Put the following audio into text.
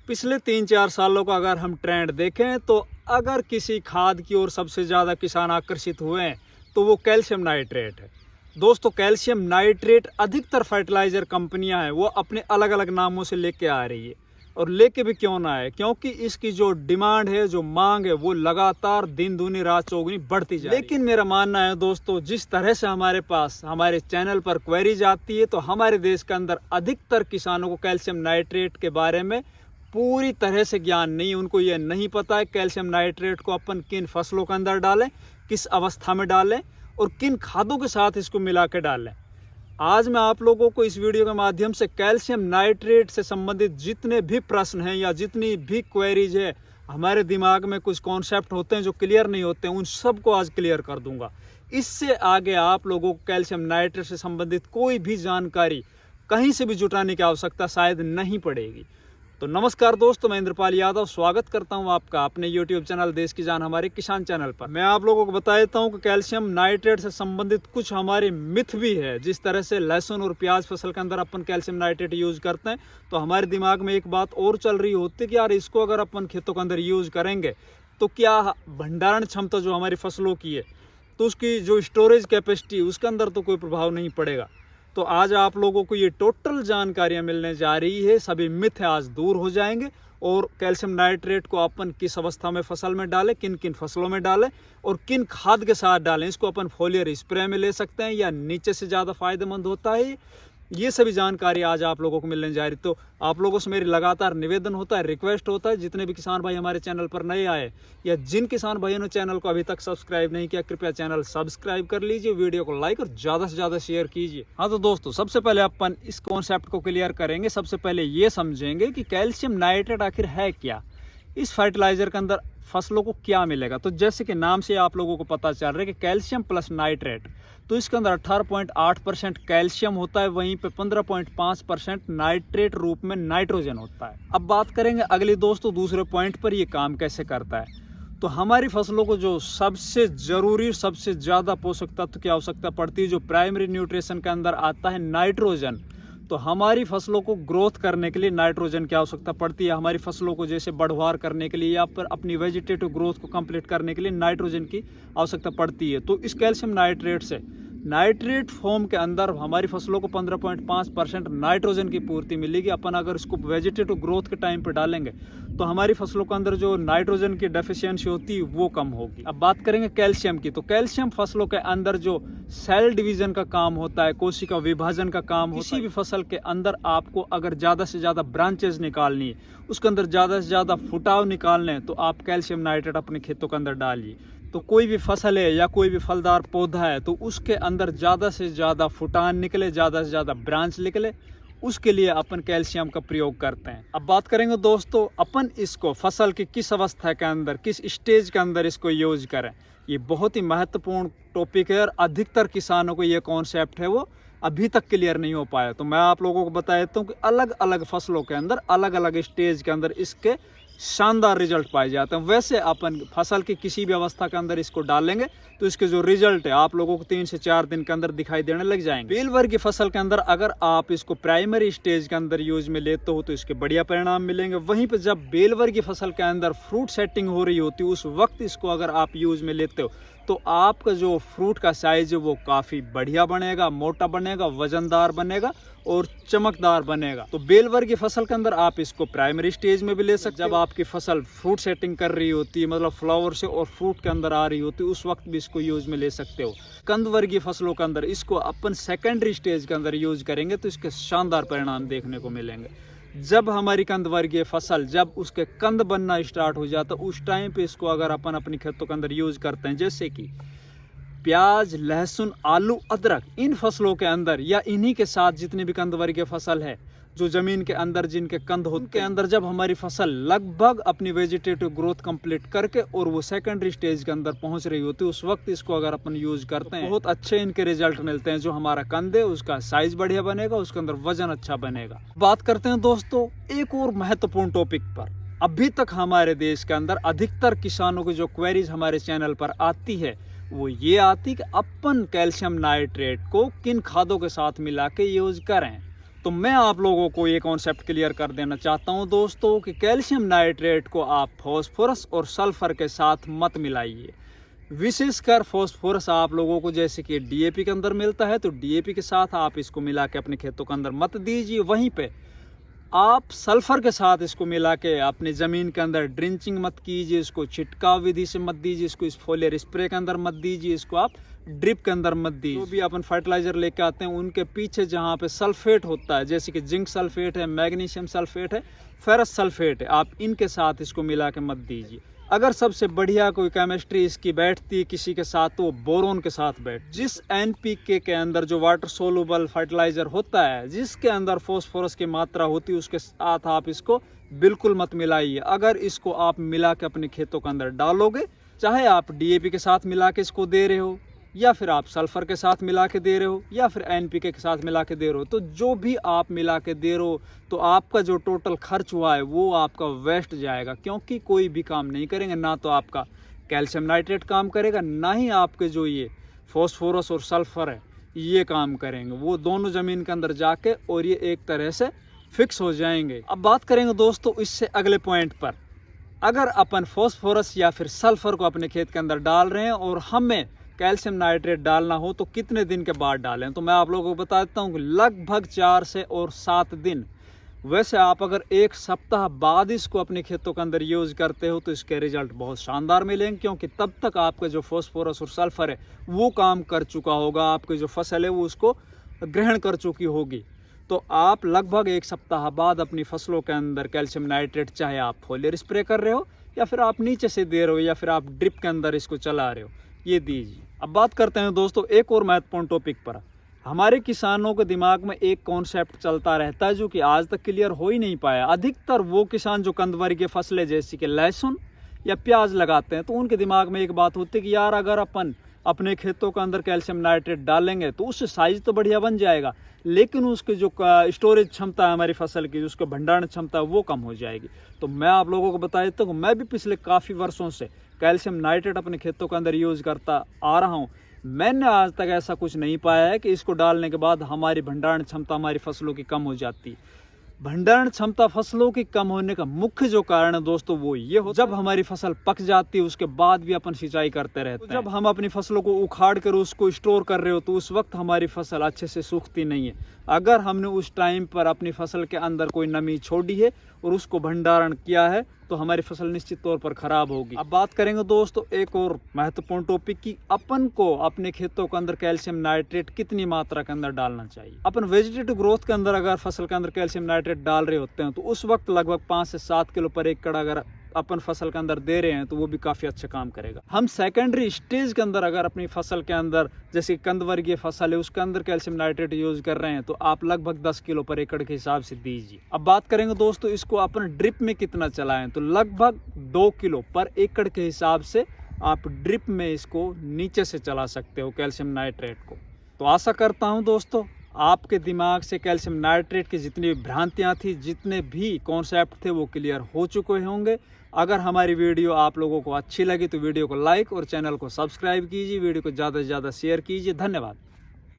पिछले 3-4 सालों का अगर हम ट्रेंड देखें तो अगर किसी खाद की ओर सबसे ज़्यादा किसान आकर्षित हुए हैं तो वो कैल्शियम नाइट्रेट है। दोस्तों, कैल्शियम नाइट्रेट अधिकतर फर्टिलाइज़र कंपनियां हैं वो अपने अलग अलग नामों से लेके आ रही है, और लेके भी क्यों ना है, क्योंकि इसकी जो डिमांड है, जो मांग है, वो लगातार दिन दूनी रात चौगुनी बढ़ती जा रही है। लेकिन मेरा मानना है दोस्तों, जिस तरह से हमारे पास हमारे चैनल पर क्वेरीज आती है तो हमारे देश के अंदर अधिकतर किसानों को कैल्शियम नाइट्रेट के बारे में पूरी तरह से ज्ञान नहीं। उनको ये नहीं पता है कैल्शियम नाइट्रेट को अपन किन फसलों के अंदर डालें, किस अवस्था में डालें और किन खादों के साथ इसको मिला के डालें। आज मैं आप लोगों को इस वीडियो के माध्यम से कैल्शियम नाइट्रेट से संबंधित जितने भी प्रश्न हैं या जितनी भी क्वेरीज है, हमारे दिमाग में कुछ कॉन्सेप्ट होते हैं जो क्लियर नहीं होते हैं, उन सबको आज क्लियर कर दूंगा। इससे आगे आप लोगों को कैल्शियम नाइट्रेट से संबंधित कोई भी जानकारी कहीं से भी जुटाने की आवश्यकता शायद नहीं पड़ेगी। तो नमस्कार दोस्तों, मैं इंद्रपाल यादव स्वागत करता हूं आपका अपने YouTube चैनल देश की जान हमारे किसान चैनल पर। मैं आप लोगों को बता देता हूं कि कैल्शियम नाइट्रेट से संबंधित कुछ हमारे मिथ भी है। जिस तरह से लहसुन और प्याज फसल के अंदर अपन कैल्शियम नाइट्रेट यूज करते हैं तो हमारे दिमाग में एक बात और चल रही होती है कि यार इसको अगर अपन खेतों के अंदर यूज करेंगे तो क्या भंडारण क्षमता जो हमारी फसलों की है तो उसकी जो स्टोरेज कैपेसिटी उसके अंदर तो कोई प्रभाव नहीं पड़ेगा। तो आज आप लोगों को ये टोटल जानकारियां मिलने जा रही है, सभी मिथ आज दूर हो जाएंगे और कैल्शियम नाइट्रेट को अपन किस अवस्था में फसल में डालें, किन किन फसलों में डालें और किन खाद के साथ डालें। इसको अपन फोलियर स्प्रे में ले सकते हैं या नीचे से ज़्यादा फायदेमंद होता है, ये सभी जानकारी आज आप लोगों को मिलने जा रही। तो आप लोगों से मेरी लगातार निवेदन होता है, रिक्वेस्ट होता है, जितने भी किसान भाई हमारे चैनल पर नए आए या जिन किसान भाइयों ने चैनल को अभी तक सब्सक्राइब नहीं किया, कृपया चैनल सब्सक्राइब कर लीजिए, वीडियो को लाइक और ज़्यादा से ज़्यादा शेयर कीजिए। हाँ तो दोस्तों, सबसे पहले अपन इस कॉन्सेप्ट को क्लियर करेंगे। सबसे पहले ये समझेंगे कि कैल्शियम नाइट्रेट आखिर है क्या, इस फर्टिलाइजर के अंदर फसलों को क्या मिलेगा। तो जैसे कि नाम से आप लोगों को पता चल रहा है कि कैल्शियम प्लस नाइट्रेट, तो इसके अंदर 18.8% कैल्शियम होता है, वहीं पे 15.5% नाइट्रेट रूप में नाइट्रोजन होता है। अब बात करेंगे अगले दोस्तों दूसरे पॉइंट पर, ये काम कैसे करता है। तो हमारी फसलों को जो सबसे जरूरी, सबसे ज्यादा पोषक तत्व की आवश्यकता पड़ती है, जो प्राइमरी न्यूट्रिशन के अंदर आता है नाइट्रोजन, तो हमारी फसलों को ग्रोथ करने के लिए नाइट्रोजन की आवश्यकता पड़ती है। हमारी फसलों को जैसे बढ़वार करने के लिए या फिर अपनी वेजिटेटिव ग्रोथ को कंप्लीट करने के लिए नाइट्रोजन की आवश्यकता पड़ती है। तो इस कैल्शियम नाइट्रेट से नाइट्रेट फॉर्म के अंदर हमारी फसलों को 15.5% नाइट्रोजन की पूर्ति मिलेगी। अपन अगर इसको वेजिटेटिव ग्रोथ के टाइम पर डालेंगे तो हमारी फसलों के अंदर जो नाइट्रोजन की डेफिशिएंसी होती है वो कम होगी। अब बात करेंगे कैल्शियम की, तो कैल्शियम फसलों के अंदर जो सेल डिवीजन का काम होता है, कोशिका विभाजन का काम होता है। किसी भी फसल के अंदर आपको अगर ज़्यादा से ज़्यादा ब्रांचेज निकालनी है, उसके अंदर ज़्यादा से ज़्यादा फुटाव निकालने हैं, तो आप कैल्शियम नाइट्रेट अपने खेतों के अंदर डालिए। तो कोई भी फसल है या कोई भी फलदार पौधा है तो उसके अंदर ज़्यादा से ज़्यादा फुटान निकले, ज़्यादा से ज़्यादा ब्रांच निकले, उसके लिए अपन कैल्शियम का प्रयोग करते हैं। अब बात करेंगे दोस्तों, अपन इसको फसल की किस अवस्था के अंदर, किस स्टेज के अंदर इसको यूज करें। ये बहुत ही महत्वपूर्ण टॉपिक है और अधिकतर किसानों को ये कॉन्सेप्ट है वो अभी तक क्लियर नहीं हो पाया। तो मैं आप लोगों को बता देता हूँ कि अलग अलग फसलों के अंदर अलग अलग स्टेज के अंदर इसके शानदार रिजल्ट पाए जाते हैं। वैसे अपन फसल की किसी भी अवस्था के अंदर इसको डालेंगे तो इसके जो रिजल्ट है आप लोगों को 3 से 4 दिन के अंदर दिखाई देने लग जाएंगे। बेल वर्ग की फसल के अंदर अगर आप इसको प्राइमरी स्टेज के अंदर यूज में लेते हो तो इसके बढ़िया परिणाम मिलेंगे। वहीं पर जब बेल वर्ग की फसल के अंदर फ्रूट सेटिंग हो रही होती है उस वक्त इसको अगर आप यूज में लेते हो तो आपका जो फ्रूट का साइज है वो काफ़ी बढ़िया बनेगा, मोटा बनेगा, वजनदार बनेगा और चमकदार बनेगा। तो बेल वर्ग की फसल के अंदर आप इसको प्राइमरी स्टेज में भी ले सकते हो। जब आपकी फसल फ्रूट सेटिंग कर रही होती है, मतलब फ्लावर से और फ्रूट के अंदर आ रही होती है, उस वक्त भी इसको यूज में ले सकते हो। कंद वर्गीय फसलों के अंदर इसको अपन सेकेंडरी स्टेज के अंदर यूज करेंगे तो इसके शानदार परिणाम देखने को मिलेंगे। जब हमारी कंद वर्गीय फसल जब उसके कंद बनना स्टार्ट हो जाता है उस टाइम पे इसको अगर अपन अपनी खेतों के अंदर यूज करते हैं, जैसे कि प्याज, लहसुन, आलू, अदरक, इन फसलों के अंदर या इन्हीं के साथ जितनी भी कंद वर्गीय फसल है जो जमीन के अंदर जिनके कंद होते के अंदर जब हमारी फसल लगभग अपनी वेजिटेटिव ग्रोथ कंप्लीट करके और वो सेकेंडरी स्टेज के अंदर पहुंच रही होती है उस वक्त इसको अगर अपन यूज करते हैं बहुत अच्छे इनके रिजल्ट मिलते हैं। जो हमारा कंद है उसका साइज बढ़िया बनेगा, उसके अंदर वजन अच्छा बनेगा। बात करते हैं दोस्तों एक और महत्वपूर्ण टॉपिक पर। अभी तक हमारे देश के अंदर अधिकतर किसानों की जो क्वेरीज हमारे चैनल पर आती है वो ये आती कि अपन कैल्शियम नाइट्रेट को किन खादों के साथ मिला के यूज करें। तो मैं आप लोगों को ये कॉन्सेप्ट क्लियर कर देना चाहता हूँ दोस्तों कि कैल्शियम नाइट्रेट को आप फॉस्फोरस और सल्फर के साथ मत मिलाइए। विशेषकर फॉस्फोरस आप लोगों को जैसे कि डीएपी के अंदर मिलता है, तो डीएपी के साथ आप इसको मिला के अपने खेतों के अंदर मत दीजिए। वहीं पे आप सल्फर के साथ इसको मिला के अपनी ज़मीन के अंदर ड्रिंचिंग मत कीजिए, इसको छिटकाव विधि से मत दीजिए, इसको इस फोलियर स्प्रे के अंदर मत दीजिए, इसको आप ड्रिप के अंदर मत दीजिए। जो भी अपन फर्टिलाइजर लेके आते हैं उनके पीछे जहाँ पे सल्फेट होता है, जैसे कि जिंक सल्फेट है, मैग्नीशियम सल्फेट है, फेरस सल्फेट है, आप इनके साथ इसको मिला के मत दीजिए। अगर सबसे बढ़िया कोई केमिस्ट्री इसकी बैठती है किसी के साथ, तो बोरोन के साथ बैठ। जिस एनपीके के अंदर जो वाटर सोलुबल फर्टिलाइजर होता है, जिसके अंदर फॉस्फोरस की मात्रा होती है, उसके साथ आप इसको बिल्कुल मत मिलाइए। अगर इसको आप मिला के अपने खेतों के अंदर डालोगे, चाहे आप डीएपी के साथ मिला के इसको दे रहे हो, या फिर आप सल्फर के साथ मिला के दे रहे हो, या फिर एनपीके के साथ मिला के दे रहे हो, तो जो भी आप मिला के दे रहे हो, तो आपका जो टोटल खर्च हुआ है वो आपका वेस्ट जाएगा, क्योंकि कोई भी काम नहीं करेंगे। ना तो आपका कैल्शियम नाइट्रेट काम करेगा, ना ही आपके जो ये फॉस्फोरस और सल्फर है ये काम करेंगे। वो दोनों ज़मीन के अंदर जाके और ये एक तरह से फिक्स हो जाएंगे। अब बात करेंगे दोस्तों इससे अगले पॉइंट पर। अगर अपन फॉस्फोरस या फिर सल्फर को अपने खेत के अंदर डाल रहे हैं और हमें कैल्शियम नाइट्रेट डालना हो, तो कितने दिन के बाद डालें, तो मैं आप लोगों को बता देता हूँ कि लगभग 4 से 7 दिन। वैसे आप अगर 1 सप्ताह बाद इसको अपने खेतों के अंदर यूज़ करते हो तो इसके रिजल्ट बहुत शानदार मिलेंगे, क्योंकि तब तक आपका जो फॉस्फोरस और सल्फर है वो काम कर चुका होगा, आपकी जो फसल है वो उसको ग्रहण कर चुकी होगी। तो आप लगभग 1 सप्ताह बाद अपनी फसलों के अंदर कैल्शियम नाइट्रेट, चाहे आप फोलियर स्प्रे कर रहे हो या फिर आप नीचे से दे रहे हो या फिर आप ड्रिप के अंदर इसको चला रहे हो, ये दीजिए। अब बात करते हैं दोस्तों एक और महत्वपूर्ण टॉपिक पर। हमारे किसानों के दिमाग में एक कॉन्सेप्ट चलता रहता है जो कि आज तक क्लियर हो ही नहीं पाया। अधिकतर वो किसान जो कंदवर्गीय फसलें जैसे कि लहसुन या प्याज लगाते हैं, तो उनके दिमाग में एक बात होती है कि यार अगर अपन अपने खेतों के अंदर कैल्शियम नाइट्रेट डालेंगे तो उससे साइज तो बढ़िया बन जाएगा, लेकिन उसकी जो स्टोरेज क्षमता है हमारी फसल की, उसका भंडारण क्षमता है वो कम हो जाएगी। तो मैं आप लोगों को बता देता हूँ, मैं भी पिछले काफ़ी वर्षों से कैल्शियम नाइट्रेट अपने खेतों के अंदर यूज़ करता आ रहा हूँ। मैंने आज तक ऐसा कुछ नहीं पाया है कि इसको डालने के बाद हमारी भंडारण क्षमता हमारी फसलों की कम हो जाती है। भंडारण क्षमता फसलों की कम होने का मुख्य जो कारण है दोस्तों वो ये हो, जब हमारी फसल पक जाती है उसके बाद भी अपन सिंचाई करते रहते हैं। जब हम अपनी फसलों को उखाड़ कर उसको स्टोर कर रहे हो तो उस वक्त हमारी फसल अच्छे से सूखती नहीं है। अगर हमने उस टाइम पर अपनी फसल के अंदर कोई नमी छोड़ी है और उसको भंडारण किया है तो हमारी फसल निश्चित तौर पर खराब होगी। अब बात करेंगे दोस्तों एक और महत्वपूर्ण टॉपिक की, अपन को अपने खेतों के अंदर कैल्शियम नाइट्रेट कितनी मात्रा के अंदर डालना चाहिए। अपन वेजिटेटिव ग्रोथ के अंदर अगर फसल के अंदर कैल्शियम नाइट्रेट डाल रहे होते हैं तो उस वक्त लगभग 5 से 7 किलो पर एकड़ अगर अपन फसल के अंदर दे रहे हैं तो वो भी काफ़ी अच्छा काम करेगा। हम सेकेंडरी स्टेज के अंदर अगर अपनी फसल के अंदर, जैसे कंदवर्गीय फसल है उसके अंदर कैल्शियम नाइट्रेट यूज कर रहे हैं तो आप लगभग 10 किलो पर एकड़ के हिसाब से दीजिए। अब बात करेंगे दोस्तों इसको अपन ड्रिप में कितना चलाएं, तो लगभग 2 किलो पर एकड़ के हिसाब से आप ड्रिप में इसको नीचे से चला सकते हो कैल्शियम नाइट्रेट को। तो आशा करता हूँ दोस्तों आपके दिमाग से कैल्शियम नाइट्रेट की जितनी भ्रांतियाँ थी, जितने भी कॉन्सेप्ट थे वो क्लियर हो चुके होंगे। अगर हमारी वीडियो आप लोगों को अच्छी लगी तो वीडियो को लाइक और चैनल को सब्सक्राइब कीजिए, वीडियो को ज़्यादा से ज़्यादा शेयर कीजिए। धन्यवाद।